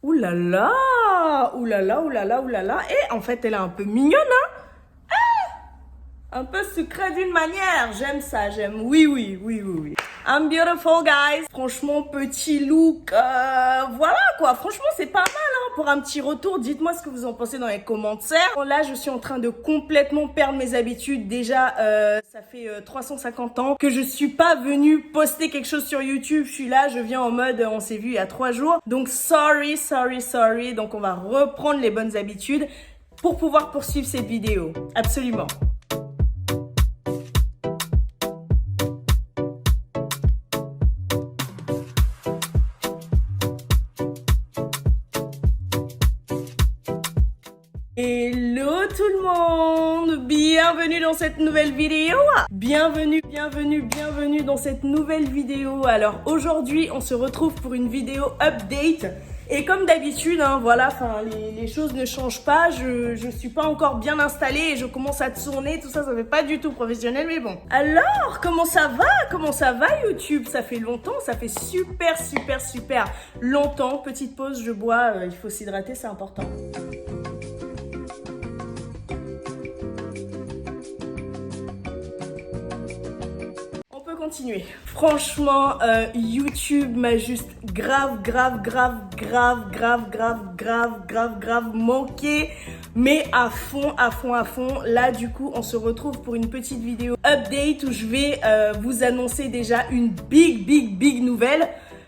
Ouh là là, ouh là là, ouh là là, ouh là là. Et en fait, elle est un peu mignonne, hein? Un peu sucrée d'une manière. J'aime ça, j'aime. Oui, oui, oui, oui, oui. I'm beautiful, guys. Franchement, petit look. Voilà, quoi. Franchement, c'est pas mal, hein, pour un petit retour. Dites-moi ce que vous en pensez dans les commentaires. Là, je suis en train de complètement perdre mes habitudes. Déjà, ça fait 350 ans que je suis pas venue poster quelque chose sur YouTube. Je suis là, je viens en mode, on s'est vu il y a 3 jours. Donc, sorry, sorry, sorry. Donc, on va reprendre les bonnes habitudes pour pouvoir poursuivre cette vidéo. Absolument. Hello tout le monde, bienvenue dans cette nouvelle vidéo. Bienvenue, bienvenue, bienvenue dans cette nouvelle vidéo. Alors aujourd'hui, on se retrouve pour une vidéo update. Et comme d'habitude, hein, voilà, les choses ne changent pas. Je suis pas encore bien installée et je commence à tourner. Tout ça, ça fait pas du tout professionnel, mais bon. Alors, comment ça va? Comment ça va YouTube? Ça fait longtemps, ça fait super, super, super longtemps. Petite pause, je bois. Il faut s'hydrater, c'est important. Continuer. Franchement, YouTube m'a juste grave manqué, mais à fond. Là, du coup, on se retrouve pour une petite vidéo update où je vais vous annoncer déjà une big nouvelle.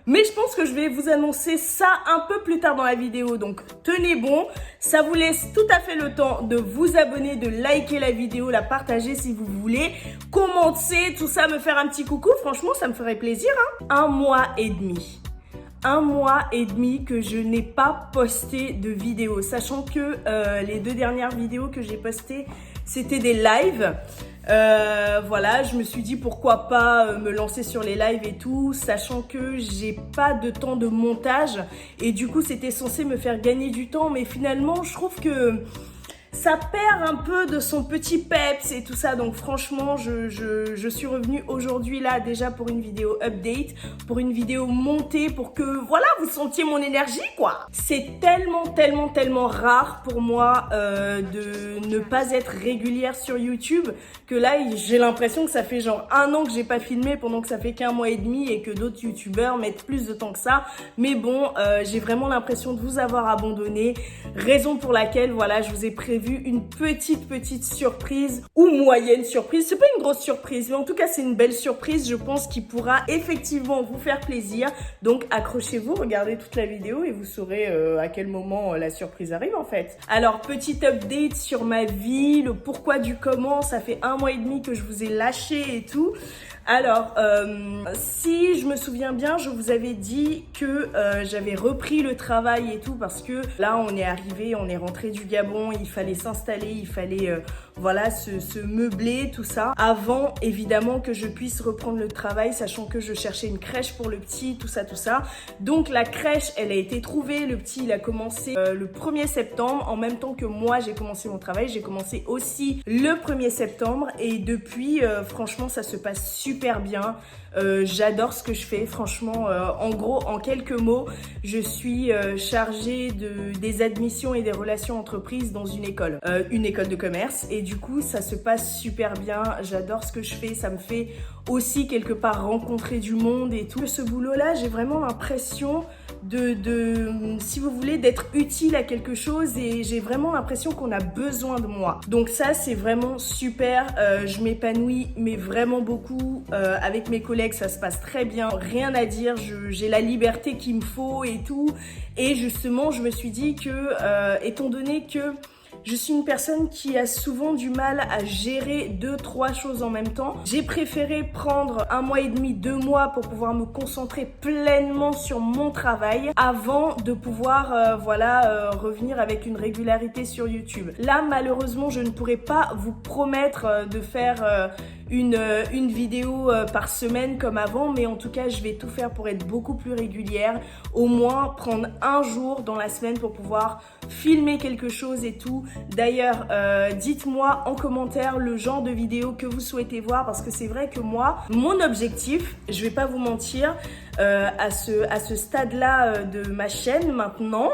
Mais je pense que je vais vous annoncer ça un peu plus tard dans la vidéo. Donc, tenez bon. Ça vous laisse tout à fait le temps de vous abonner, de liker la vidéo, la partager si vous voulez, commenter, tout ça, me faire un petit coucou. Franchement, ça me ferait plaisir, hein. 1 mois et demi. 1 mois et demi que je n'ai pas posté de vidéo. Sachant que les 2 dernières vidéos que j'ai postées, c'était des lives. Voilà, je me suis dit pourquoi pas me lancer sur les lives et tout, sachant que j'ai pas de temps de montage et du coup c'était censé me faire gagner du temps, mais finalement je trouve que ça perd un peu de son petit peps et tout ça. Donc franchement, je suis revenue aujourd'hui là déjà pour une vidéo update, pour une vidéo montée, pour que voilà, vous sentiez mon énergie quoi. C'est tellement rare pour moi de ne pas être régulière sur YouTube que là j'ai l'impression que ça fait genre 1 an que j'ai pas filmé pendant que ça fait qu'1 mois et demi et que d'autres youtubeurs mettent plus de temps que ça. Mais bon, j'ai vraiment l'impression de vous avoir abandonné, raison pour laquelle voilà, je vous ai prévu une petite surprise ou moyenne surprise. C'est pas une grosse surprise, mais en tout cas c'est une belle surprise, je pense, qui pourra effectivement vous faire plaisir. Donc accrochez-vous, regardez toute la vidéo et vous saurez à quel moment la surprise arrive en fait. Alors petite update sur ma vie, le pourquoi du comment. Ça fait 1 mois et demi que je vous ai lâché et tout. Alors, si je me souviens bien, je vous avais dit que j'avais repris le travail et tout parce que là, on est arrivé, on est rentré du Gabon, il fallait s'installer, il fallait voilà, se meubler, tout ça. Avant, évidemment, que je puisse reprendre le travail, sachant que je cherchais une crèche pour le petit, tout ça. Donc, la crèche, elle a été trouvée. Le petit, il a commencé le 1er septembre. En même temps que moi, j'ai commencé mon travail. J'ai commencé aussi le 1er septembre. Et depuis, franchement, ça se passe super bien. J'adore ce que je fais, franchement. En gros, en quelques mots, je suis chargée des admissions et des relations entreprises dans une école de commerce. Et du coup, ça se passe super bien. J'adore ce que je fais. Ça me fait aussi quelque part rencontrer du monde et tout. Ce boulot-là, j'ai vraiment l'impression si vous voulez, d'être utile à quelque chose et j'ai vraiment l'impression qu'on a besoin de moi. Donc ça, c'est vraiment super. Je m'épanouis, mais vraiment beaucoup. Avec mes collègues, ça se passe très bien. Rien à dire, j'ai la liberté qu'il me faut et tout. Et justement, je me suis dit que, étant donné que je suis une personne qui a souvent du mal à gérer 2-3 choses en même temps. J'ai préféré prendre 1 mois et demi, 2 mois pour pouvoir me concentrer pleinement sur mon travail avant de pouvoir revenir avec une régularité sur YouTube. Là, malheureusement, je ne pourrais pas vous promettre de faire une vidéo par semaine comme avant, mais en tout cas, je vais tout faire pour être beaucoup plus régulière. Au moins, prendre un jour dans la semaine pour pouvoir filmer quelque chose et tout. D'ailleurs, dites-moi en commentaire le genre de vidéo que vous souhaitez voir parce que c'est vrai que moi, mon objectif, je vais pas vous mentir, à ce stade-là de ma chaîne maintenant.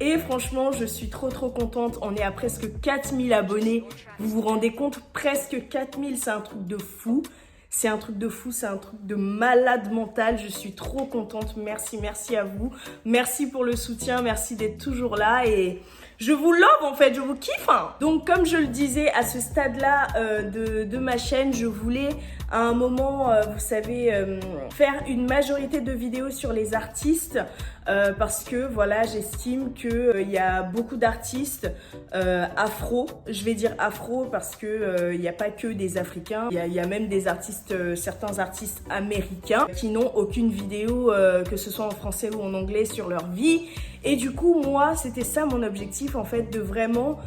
Et franchement, je suis trop contente. On est à presque 4000 abonnés. Vous vous rendez compte? Presque 4000, c'est un truc de fou. C'est un truc de fou, c'est un truc de malade mental. Je suis trop contente. Merci à vous. Merci pour le soutien, merci d'être toujours là et je vous love en fait, je vous kiffe. Donc comme je le disais, à ce stade-là de ma chaîne, je voulais à un moment, vous savez, faire une majorité de vidéos sur les artistes parce que voilà, j'estime qu'il y a beaucoup d'artistes afro. Je vais dire afro parce que il n'y a pas que des Africains, il y a même des artistes, certains artistes américains qui n'ont aucune vidéo, que ce soit en français ou en anglais, sur leur vie. Et du coup, moi, c'était ça mon objectif en fait, de vraiment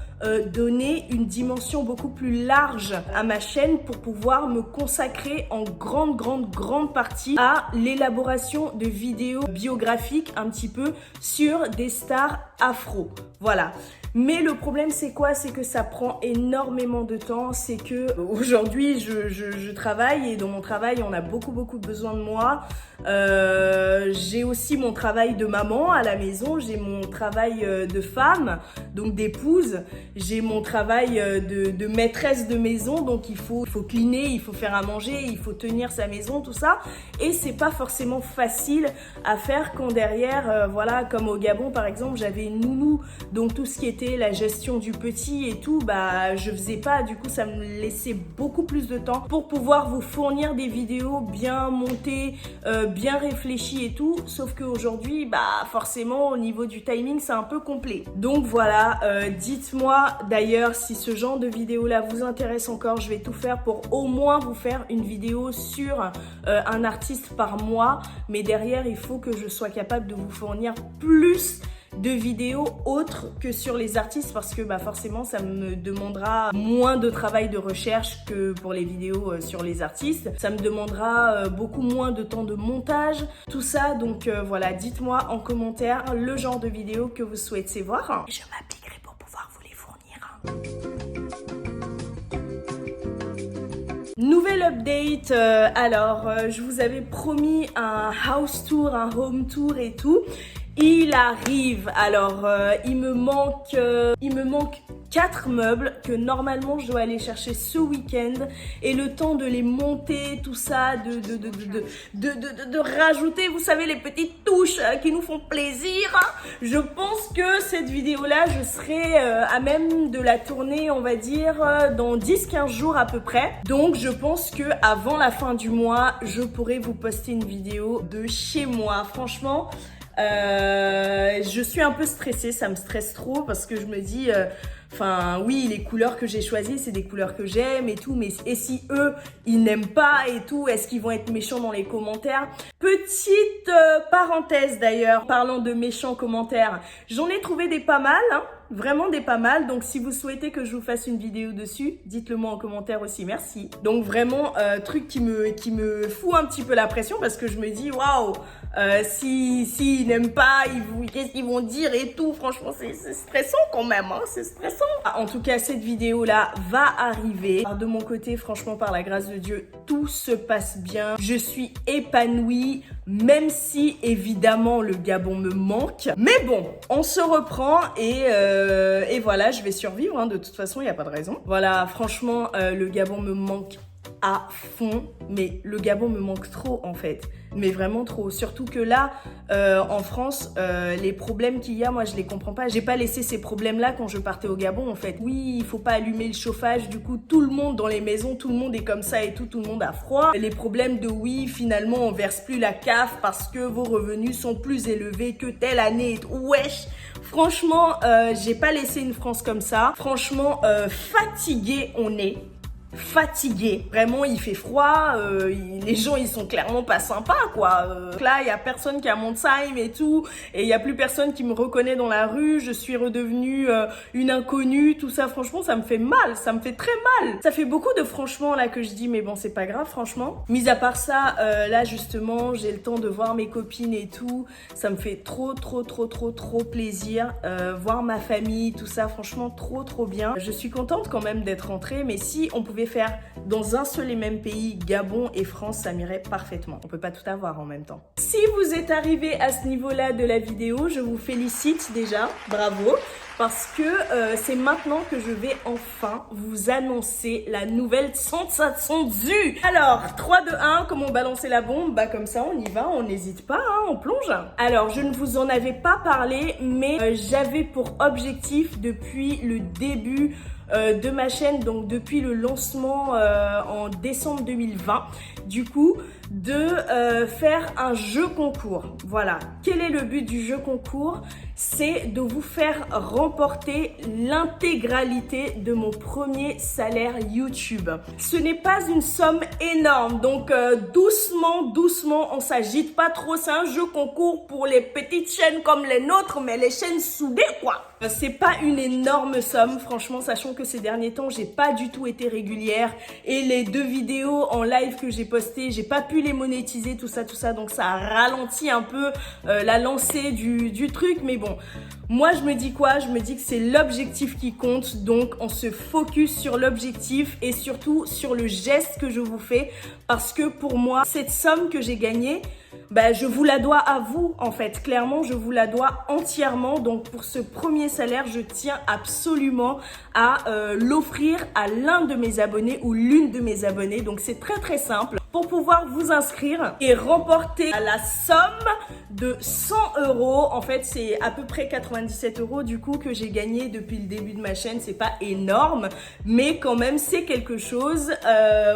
donner une dimension beaucoup plus large à ma chaîne pour pouvoir me consacrer en grande partie à l'élaboration de vidéos biographiques un petit peu sur des stars afro. Voilà. Mais le problème c'est quoi? C'est que ça prend énormément de temps. C'est que aujourd'hui je travaille et dans mon travail on a beaucoup besoin de moi. J'ai aussi mon travail de maman à la maison, j'ai mon travail de femme, donc d'épouse, j'ai mon travail de maîtresse de maison, donc il faut cleaner, il faut faire à manger, il faut tenir sa maison, tout ça. Et c'est pas forcément facile à faire quand derrière, voilà, comme au Gabon par exemple, j'avais une nounou, donc tout ce qui était la gestion du petit et tout, bah je faisais pas, du coup ça me laissait beaucoup plus de temps pour pouvoir vous fournir des vidéos bien montées, bien réfléchies et tout, sauf qu'aujourd'hui, bah forcément au niveau du timing c'est un peu complet. Donc voilà, dites-moi d'ailleurs si ce genre de vidéo là vous intéresse encore, je vais tout faire pour au moins vous faire une vidéo sur un artiste par mois, mais derrière il faut que je sois capable de vous fournir plus de vidéos autres que sur les artistes parce que bah forcément ça me demandera moins de travail de recherche que pour les vidéos sur les artistes, ça me demandera beaucoup moins de temps de montage, tout ça. Donc voilà, dites-moi en commentaire le genre de vidéos que vous souhaitez voir et je m'appliquerai pour pouvoir vous les fournir. Nouvelle update, je vous avais promis un house tour, un home tour et tout. Il arrive, alors il me manque 4 meubles que normalement je dois aller chercher ce week-end et le temps de les monter, tout ça, de rajouter, vous savez, les petites touches qui nous font plaisir. Je pense que cette vidéo-là, je serai à même de la tourner, on va dire, dans 10-15 jours à peu près. Donc je pense que avant la fin du mois, je pourrai vous poster une vidéo de chez moi. Franchement, je suis un peu stressée, ça me stresse trop parce que je me dis, enfin oui, les couleurs que j'ai choisies, c'est des couleurs que j'aime et tout, mais et si eux, ils n'aiment pas et tout, est-ce qu'ils vont être méchants dans les commentaires? Petite parenthèse d'ailleurs, parlant de méchants commentaires, j'en ai trouvé des pas mal, hein. Vraiment des pas mal, donc si vous souhaitez que je vous fasse une vidéo dessus, dites-le moi en commentaire aussi, merci. Donc vraiment, truc qui me fout un petit peu la pression parce que je me dis, waouh, si n'aiment pas, qu'est-ce qu'ils vont dire et tout, franchement c'est stressant quand même, hein, c'est stressant. En tout cas, cette vidéo-là va arriver. De mon côté, franchement, par la grâce de Dieu, tout se passe bien. Je suis épanouie, même si évidemment le Gabon me manque. Mais bon, on se reprend et voilà, je vais survivre, hein, de toute façon, il n'y a pas de raison. Voilà, franchement, le Gabon me manque à fond, mais le Gabon me manque trop en fait, mais vraiment trop, surtout que là en France, les problèmes qu'il y a, moi je les comprends pas. J'ai pas laissé ces problèmes là quand je partais au Gabon en fait. Oui, il faut pas allumer le chauffage, du coup tout le monde dans les maisons, tout le monde est comme ça et tout le monde a froid. Les problèmes de oui, finalement on verse plus la CAF parce que vos revenus sont plus élevés que telle année et tout. Wesh, franchement, j'ai pas laissé une France comme ça. Franchement, fatigué on est. Fatigué, vraiment il fait froid, les gens ils sont clairement pas sympas quoi. Là il y a personne qui a mon time et tout, et il y a plus personne qui me reconnaît dans la rue, je suis redevenue une inconnue, tout ça. Franchement ça me fait mal, ça me fait très mal. Ça fait beaucoup de franchement là que je dis, mais bon c'est pas grave franchement. Mis à part ça, là justement j'ai le temps de voir mes copines et tout, ça me fait trop plaisir, voir ma famille, tout ça, franchement trop bien. Je suis contente quand même d'être rentrée, mais si on pouvait pouvez faire dans un seul et même pays, Gabon et France, ça m'irait parfaitement. On peut pas tout avoir en même temps. Si vous êtes arrivé à ce niveau-là de la vidéo, je vous félicite déjà, bravo, parce que c'est maintenant que je vais enfin vous annoncer la nouvelle sensation du. Alors, 3, 2, 1, comment balancer la bombe? Bah comme ça, on y va, on n'hésite pas, hein, on plonge. Alors, je ne vous en avais pas parlé, mais j'avais pour objectif depuis le début de ma chaîne, donc depuis le lancement en décembre 2020, du coup, de faire un jeu concours. Voilà. Quel est le but du jeu concours? C'est de vous faire remporter l'intégralité de mon premier salaire YouTube. Ce n'est pas une somme énorme, donc doucement, on s'agite pas trop. C'est un jeu concours pour les petites chaînes comme les nôtres, mais les chaînes soudées, quoi. C'est pas une énorme somme, franchement, sachant que ces derniers temps, j'ai pas du tout été régulière et les 2 vidéos en live que j'ai postées, j'ai pas pu les monétiser, tout ça, donc ça a ralenti un peu la lancée du truc, mais bon. Moi, je me dis quoi? Je me dis que c'est l'objectif qui compte, donc on se focus sur l'objectif et surtout sur le geste que je vous fais, parce que pour moi, cette somme que j'ai gagnée, bah, je vous la dois à vous, en fait. Clairement, je vous la dois entièrement. Donc, pour ce premier salaire, je tiens absolument à l'offrir à l'un de mes abonnés ou l'une de mes abonnées. Donc, c'est très simple. Pour pouvoir vous inscrire et remporter la somme de 100 euros. En fait, c'est à peu près 97 euros du coup que j'ai gagné depuis le début de ma chaîne. C'est pas énorme, mais quand même, c'est quelque chose.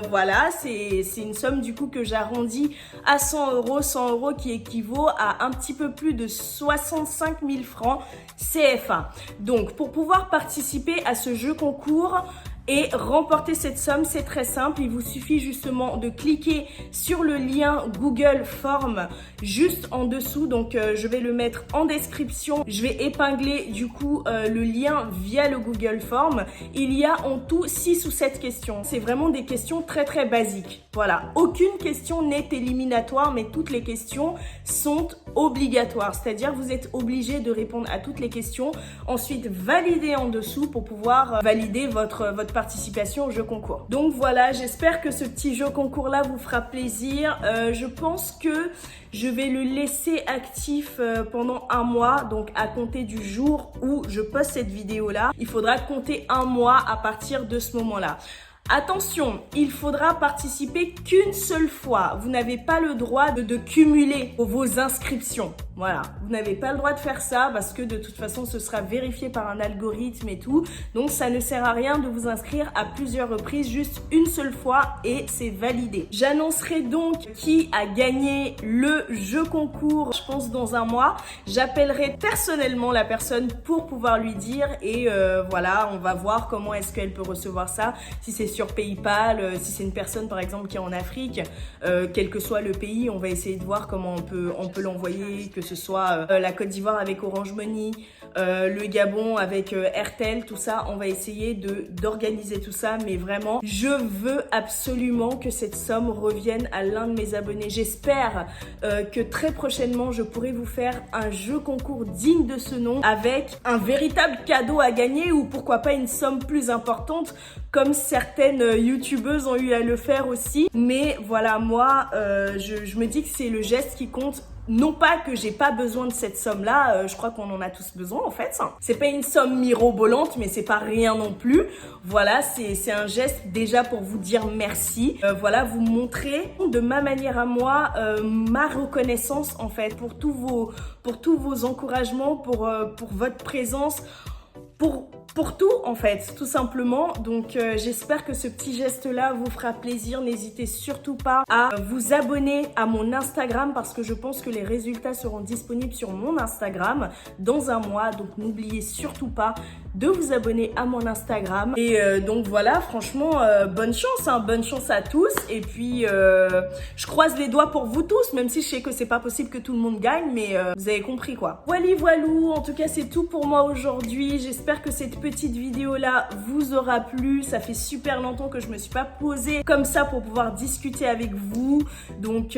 Voilà, c'est une somme du coup que j'arrondis à 100 euros. 100 euros qui équivaut à un petit peu plus de 65 000 francs CFA. Donc, pour pouvoir participer à ce jeu concours et remporter cette somme, c'est très simple. Il vous suffit justement de cliquer sur le lien Google Form juste en dessous. Donc, je vais le mettre en description. Je vais épingler du coup le lien via le Google Form. Il y a en tout 6 ou 7 questions. C'est vraiment des questions très basiques. Voilà, aucune question n'est éliminatoire, mais toutes les questions sont obligatoires. C'est-à-dire, vous êtes obligé de répondre à toutes les questions. Ensuite, valider en dessous pour pouvoir valider votre participation au jeu concours. Donc voilà, j'espère que ce petit jeu concours là vous fera plaisir. Je pense que je vais le laisser actif pendant 1 mois, donc à compter du jour où je poste cette vidéo là. Il faudra compter 1 mois à partir de ce moment là. Attention, il faudra participer qu'une seule fois. Vous n'avez pas le droit de cumuler vos inscriptions. Voilà, vous n'avez pas le droit de faire ça parce que de toute façon, ce sera vérifié par un algorithme et tout. Donc, ça ne sert à rien de vous inscrire à plusieurs reprises, juste une seule fois et c'est validé. J'annoncerai donc qui a gagné le jeu concours, je pense, dans 1 mois. J'appellerai personnellement la personne pour pouvoir lui dire et voilà, on va voir comment est-ce qu'elle peut recevoir ça. Si c'est sur PayPal, si c'est une personne par exemple qui est en Afrique, quel que soit le pays, on va essayer de voir comment on peut l'envoyer, que ce soit la Côte d'Ivoire avec Orange Money, le Gabon avec Airtel, tout ça, on va essayer d'organiser tout ça, mais vraiment, je veux absolument que cette somme revienne à l'un de mes abonnés. J'espère que très prochainement, je pourrai vous faire un jeu concours digne de ce nom avec un véritable cadeau à gagner ou pourquoi pas une somme plus importante comme certaines youtubeuses ont eu à le faire aussi. Mais voilà, moi, je me dis que c'est le geste qui compte. Non pas que j'ai pas besoin de cette somme-là, je crois qu'on en a tous besoin en fait. C'est pas une somme mirobolante, mais c'est pas rien non plus. Voilà, c'est un geste déjà pour vous dire merci. Voilà, vous montrer de ma manière à moi ma reconnaissance en fait pour tous vos encouragements, pour votre présence, pour tout en fait, tout simplement. Donc j'espère que ce petit geste là vous fera plaisir. N'hésitez surtout pas à vous abonner à mon Instagram parce que je pense que les résultats seront disponibles sur mon Instagram dans 1 mois. Donc n'oubliez surtout pas de vous abonner à mon Instagram. Et donc voilà, franchement, bonne chance, hein, bonne chance à tous. Et puis je croise les doigts pour vous tous, même si je sais que c'est pas possible que tout le monde gagne, mais vous avez compris quoi. Voilou, en tout cas c'est tout pour moi aujourd'hui. J'espère j'espère que cette petite vidéo là vous aura plu. Ça fait super longtemps que je me suis pas posée comme ça pour pouvoir discuter avec vous. Donc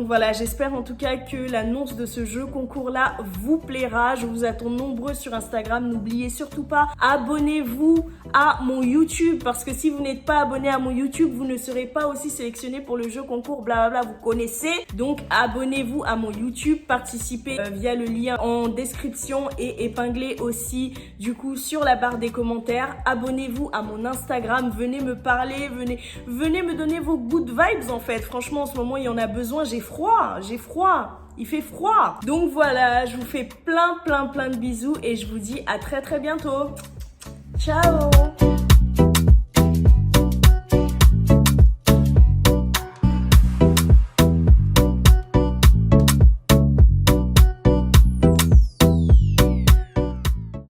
voilà, j'espère en tout cas que l'annonce de ce jeu concours là vous plaira. Je vous attends nombreux sur Instagram. N'oubliez surtout pas, abonnez-vous à mon YouTube, parce que si vous n'êtes pas abonné à mon YouTube, vous ne serez pas aussi sélectionné pour le jeu concours blablabla, vous connaissez. Donc abonnez-vous à mon YouTube, participez via le lien en description et épinglé aussi du coup sur la barre des commentaires. Abonnez-vous à mon Instagram, venez me parler, venez me donner vos good vibes en fait. Franchement en ce moment il y en a besoin, j'ai froid. Il fait froid. Donc voilà, je vous fais plein de bisous et je vous dis à très bientôt. Ciao.